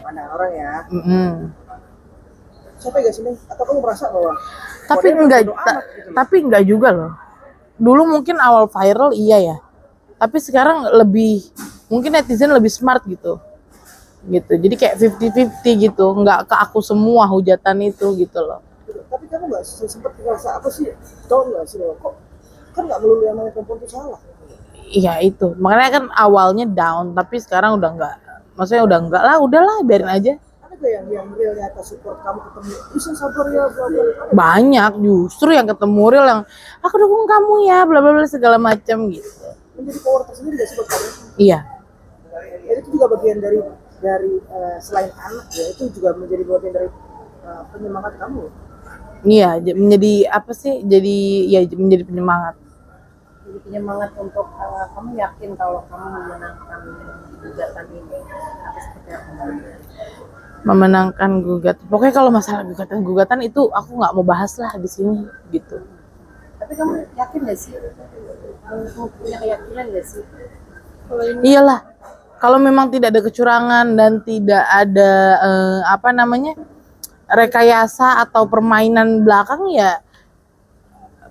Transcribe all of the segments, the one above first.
Ada orang ya. Capek gak sih, Neng? Atau kamu merasa bahwa Tapi enggak juga loh. Dulu mungkin awal viral iya ya. Tapi sekarang lebih mungkin netizen lebih smart gitu. Jadi kayak 50-50 gitu, nggak ke aku semua hujatan itu gitu loh. Tapi kamu nggak sempat ngerasa apa sih? Tahu nggak sih loh, kok kan nggak melulu yang namanya perempuan itu salah. Iya itu, makanya kan awalnya down, tapi sekarang udah nggak. Maksudnya udah enggak lah, udahlah biarin aja. Ada gak yang real nyata support kamu ketemu? Bisa sabar ya, bla bla. Banyak justru yang ketemu real yang aku dukung kamu ya, bla bla bla segala macam gitu. Menjadi power tersendiri gak sih buat kamu? Iya. Jadi itu juga bagian dari selain anak ya, itu juga menjadi bagian dari penyemangat kamu. Iya, menjadi apa sih? Jadi ya menjadi penyemangat. Jadi penyemangat untuk kamu yakin kalau kamu memenangkan gugatan ini atau seperti apa? Memenangkan gugatan. Pokoknya kalau masalah gugatan itu aku nggak mau bahas lah di sini gitu. Tapi kamu yakin gak sih? Kamu punya keyakinan gak sih? Kalau ini Iyalah. Kalau memang tidak ada kecurangan dan tidak ada rekayasa atau permainan belakang ya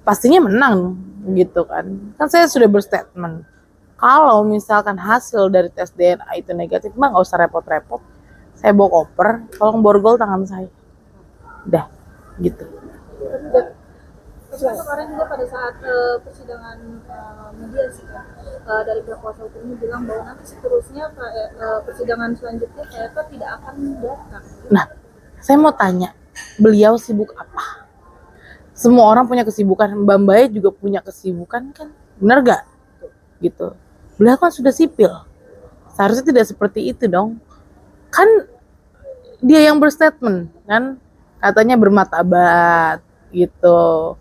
pastinya menang gitu kan. Kan saya sudah berstatement. Kalau misalkan hasil dari tes DNA itu negatif, mah nggak usah repot-repot. Saya bawa koper, tolong borgol tangan saya. Udah, gitu. Terus kemarin juga pada saat persidangan mediasi kan, dari pihak kuasa hukumnya bilang bahwa nanti seterusnya persidangan selanjutnya KFK tidak akan datang. Nah, saya mau tanya, beliau sibuk apa? Semua orang punya kesibukan, Mbak Mbae juga punya kesibukan kan? Benar gak? Gitu. Beliau kan sudah sipil. Seharusnya tidak seperti itu dong. Kan dia yang berstatement kan, katanya bermartabat gitu.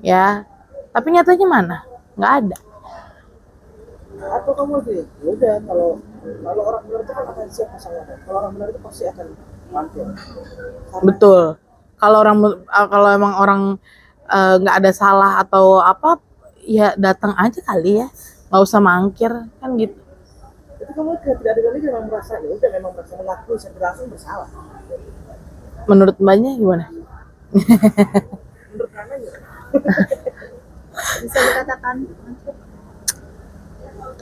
Ya, tapi nyatanya mana? Nggak ada. Atau kamu lebih, ya udah kalau orang benar itu kan akan siap pasangannya. Kalau orang benar itu pasti akan mantul. Betul. Kalau emang orang nggak ada salah atau apa, ya datang aja kali ya, nggak usah mangkir kan gitu. Tapi kamu tidak ada lagi yang merasa ya udah memang merasa mengakui secara langsung bersalah. Menurut Mbaknya gimana? Menurut kamu ya? Bisa dikatakan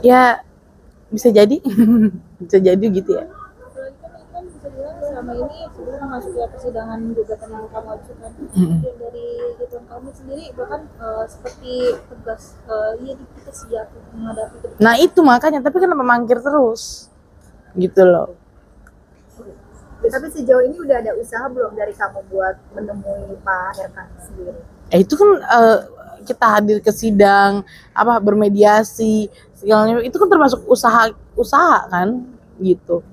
Ya bisa jadi, bisa jadi gitu ya. apalagi kan bisa bilang selama ini sebelum masuk ke persidangan gugatan yang kamu ajukan dari Ridwan Kamil sendiri bahkan seperti tegas kita siap menghadapi ke depan. Nah itu makanya, tapi kenapa mangkir terus? Gitu loh. Tapi sejauh ini udah ada usaha belum dari kamu buat menemui Pak Herkan sendiri? Itu kan kita hadir ke sidang, bermediasi, segalanya itu kan termasuk usaha kan, gitu.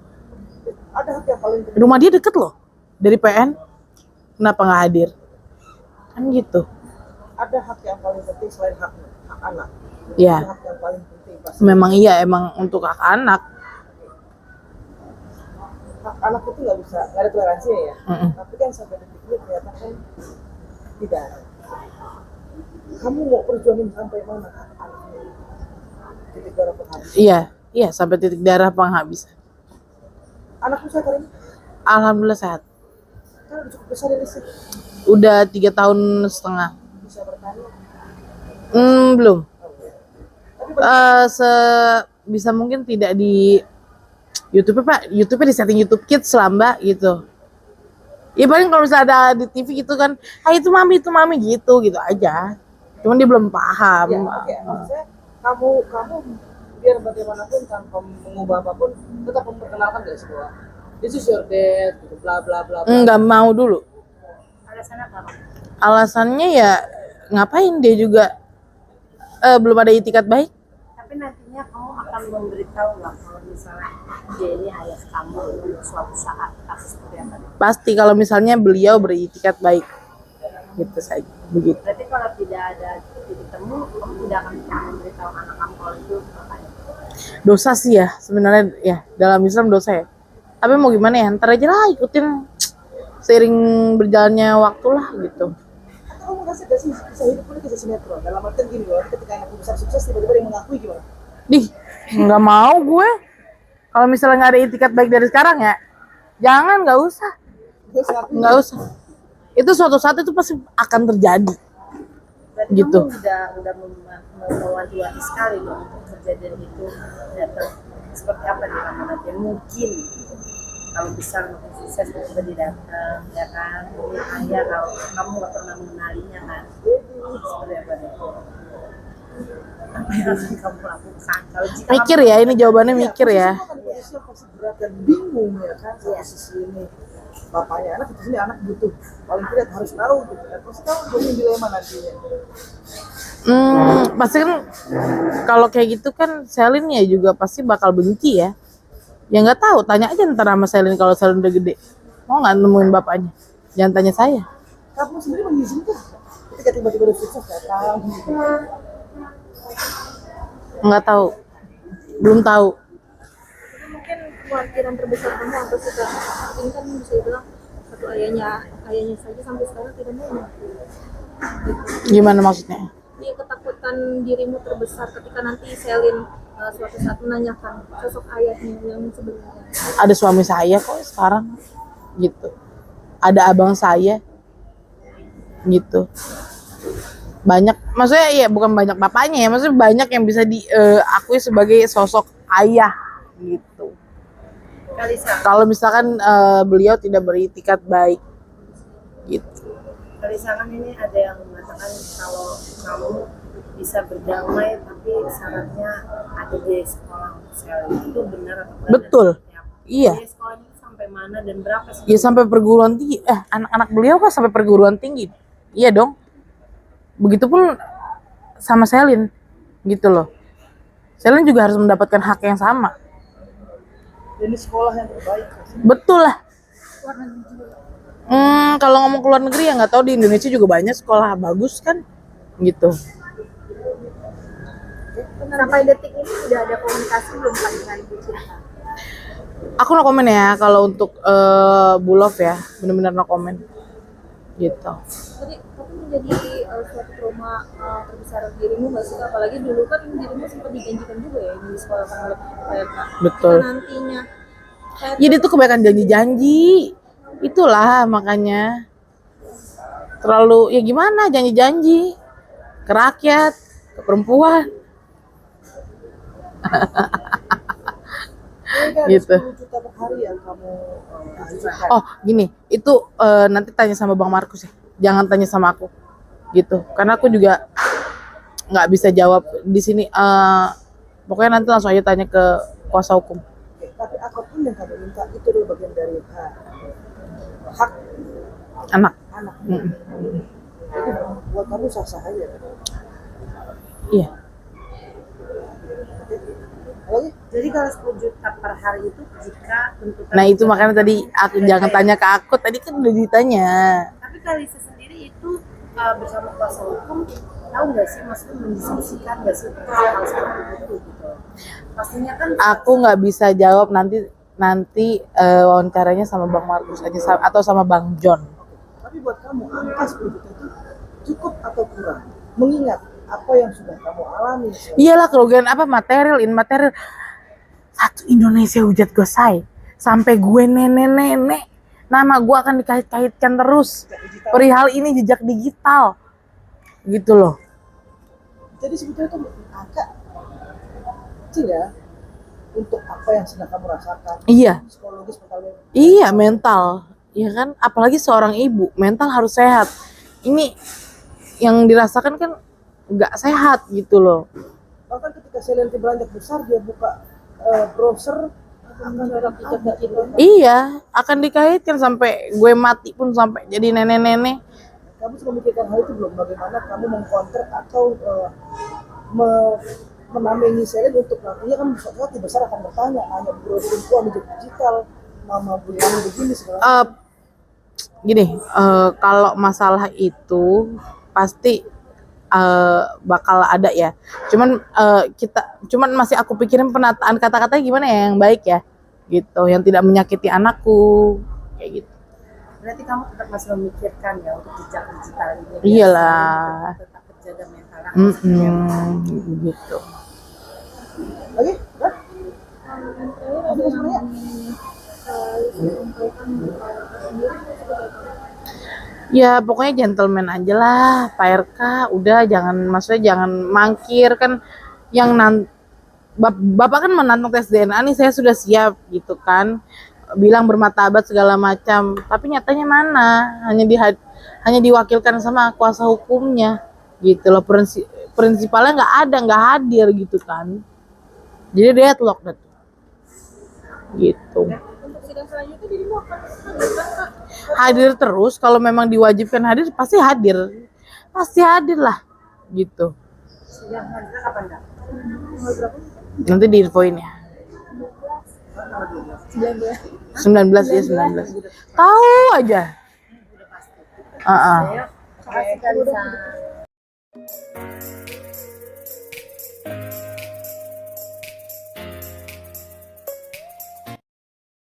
Ada hak yang paling penting. Rumah dia deket loh dari PN, kenapa nggak hadir? Kan gitu. Ada hak yang paling penting selain hak anak. Ya, Ada hak yang paling penting pasti. memang iya, emang untuk hak anak. Hak anak itu nggak ada toleransi ya. Tapi kan sampai detik ini ternyata kan tidak. Kamu mau perjuangin sampai mana hak anaknya? Titik darah penghabisan. Iya, sampai titik darah penghabisan. Anakku sehat hari ini? Alhamdulillah sehat. Kan udah cukup besar ini sih. Udah 3 tahun setengah. Bisa bertanya. Belum. Tapi Bisa mungkin tidak di YouTube Pak. YouTube di setting YouTube Kids lah Mbak gitu. Ya paling kalau misalnya ada di TV gitu kan, itu mami gitu aja. Cuman dia belum paham. ya, oke. Maksudnya kamu biar bagaimanapun tanpa mengubah apapun tetap memperkenalkan gak sih bahwa this is your dad gitu bla bla bla. Nggak mau dulu. alasannya apa? Alasannya ya ngapain, dia juga belum ada itikat baik. Tapi nantinya kamu akan memberitahu nggak kalau misalnya dia ini ayah kamu untuk suatu saat kasus seperti apa? Pasti kalau misalnya beliau beritikat baik. Gitu saja, begitu. Berarti kalau tidak ada titik temu, kamu tidak akan pernah memberitahu anak kamu kalau itu ayah. Dosa sih ya sebenarnya ya, dalam Islam dosa ya. Tapi mau gimana ya, ntar aja lah ikutin seiring berjalannya waktu lah gitu. kamu merasa gak sih kisah hidup ini kisah sinetron? Dalam artian gini loh, ketika anak besar sukses tiba-tiba dia mengakui gimana? Dih, nggak mau gue. Kalau misalnya nggak ada itikat baik dari sekarang ya, jangan, nggak usah, Dia mengakui. nggak usah. Itu suatu saat itu pasti akan terjadi. Berarti Gitu. kamu udah mewanti-wanti sekali dong untuk kejadian itu datang. Seperti apa nih kamu nanti? Mungkin kalau besar makin sukses tiba-tiba dia datang, ya kan? Ini ayah kalau kamu nggak pernah mengenalinya kan? Seperti apa nih? Apa yang akan kamu lakukan? Kalau jika Mikir ya, ini jawabannya mikir ya. Posisi kan posisi yang pasti berat dan bingung ya kan. Satu sisi ini bapaknya anak, satu sini anak butuh. Paling tidak harus tahu gitu kan. Pasti kamu punya dilema nantinya. Pasti kan kalau kayak gitu kan Selin ya juga pasti bakal benci ya. Ya nggak tahu, tanya aja ntar sama Selin kalau Selin udah gede. Mau nggak nemuin bapaknya? Jangan tanya saya. Kamu sendiri mengizinkan ketika tiba-tiba udah sukses datang gitu. Nggak tahu, belum tahu. Mungkin kekhawatiran terbesar kamu apa sih kak? Ini kan bisa dibilang satu ayahnya saja sampai sekarang tidak mau. Gimana maksudnya? Ini ketakutan dirimu terbesar ketika nanti Selin suatu saat menanyakan sosok ayahnya yang sebenarnya. Ada suami saya kok sekarang, gitu. Ada abang saya, gitu. Banyak, maksudnya ya bukan banyak bapaknya ya, maksudnya banyak yang bisa diakui sebagai sosok ayah, gitu. Kalisa, Kalau misalkan beliau tidak beritikat baik, gitu. Kalisa kan ini ada yang mengatakan kalau kamu bisa berdamai tapi syaratnya ada di sekolah sel, itu benar atau enggak? Betul. Dan seperti apa? Iya. Di sekolah ini sampai mana dan berapa sih? Ya sampai perguruan tinggi. Anak-anak beliau kan sampai perguruan tinggi. Iya dong. Begitupun sama Selin, gitu loh. Selin juga harus mendapatkan hak yang sama. Ini sekolah yang terbaik. Betul lah. Kalau ngomong ke luar negeri ya nggak tahu, di Indonesia juga banyak sekolah bagus kan, gitu. Sampai detik ini sudah ada komunikasi belum Kak dengan Ibu Cinta? Aku no komen ya kalau untuk Bulov ya, benar-benar no komen, gitu. Jadi itu menjadi suatu trauma terbesar dirimu nggak sih? Apalagi dulu kan dirimu sempat dijanjikan juga ya ini di sekolah kan oleh Kak. Betul. Jika nantinya Ya dia tuh kebanyakan janji-janji, itulah makanya terlalu ya gimana, janji-janji ke rakyat, ke perempuan. Ini kan Gitu. 10 juta per hari yang kamu ajukan. Oh gini, itu nanti tanya sama Bang Markus ya, jangan tanya sama aku, gitu. Karena aku juga nggak bisa jawab di sini. Pokoknya nanti langsung aja tanya ke kuasa hukum. Oke, tapi apapun yang kamu minta itu adalah bagian dari hak Anak. anak. Mm-mm. Jadi buat kamu sah-sah aja. Iya. Lagi? Jadi kalau 10 juta per hari itu jika tuntutan. Nah itu makanya tadi aku jangan tanya ke aku. Tadi kan udah ditanya. Tapi Kalisa sendiri itu bersama kuasa hukum tahu nggak sih, maksudnya mendiskusikan nggak sih tentang hal seperti itu gitu. Pastinya kan Aku nggak bisa jawab, nanti wawancaranya sama Bang Markus aja atau sama Bang John. Tapi buat kamu angka 10 juta itu cukup atau kurang? Mengingat apa yang sudah kamu alami. Iyalah kerugian apa, material, immaterial. Satu Indonesia hujat gosai. Sampai gue nenek-nenek, nama gue akan dikait-kaitkan terus. Perihal ini jejak digital. Gitu loh. Jadi sebetulnya itu angka kecil ya untuk apa yang sedang kamu rasakan. Iya. Psikologis, mental. Iya, mental. Iya kan? Apalagi seorang ibu, mental harus sehat. Ini yang dirasakan kan nggak sehat gitu loh. Bahkan ketika saya nanti beranjak besar, dia buka browser akan ada jejak digital. Iya, akan dikaitkan sampai gue mati pun, sampai jadi nenek-nenek. Kamu sudah memikirkan hal itu belum? Bagaimana kamu mengkontrak atau menamai Selin untuk nantinya kan suatu saat besar akan bertanya, hanya bro perempuan di digital, mama begini begini segala. Gini, kalau masalah itu pasti bakal ada ya. Cuman masih aku pikirin penataan kata-katanya gimana ya yang baik ya, gitu, yang tidak menyakiti anakku, kayak gitu. Berarti kamu tetap masih memikirkan ya untuk jejak digital ini. Iyalah. Tetap terjaga mental. Gitu. Oke, nah, Terakhir ada yang ingin Lisa sampaikan sendiri seperti apa? Ya pokoknya gentleman aja lah Pak RK, udah jangan, maksudnya jangan mangkir kan, yang Bapak kan menantang tes DNA nih, saya sudah siap gitu kan, bilang bermartabat segala macam, tapi nyatanya mana, hanya diwakilkan sama kuasa hukumnya gitu loh, prinsipalnya nggak ada, nggak hadir gitu kan, jadi deadlock deh gitu. Untuk sidang selanjutnya dirimu akan hadir kan Kak? Hadir terus, kalau memang diwajibkan hadir pasti hadir lah gitu. Sidang selanjutnya kapan enggak? Tanggal berapa? Nanti diinfoin ya. 19. 19 ya, 19 tahu aja. Udah pasti. Heeh. Terima kasih Kak Lisa.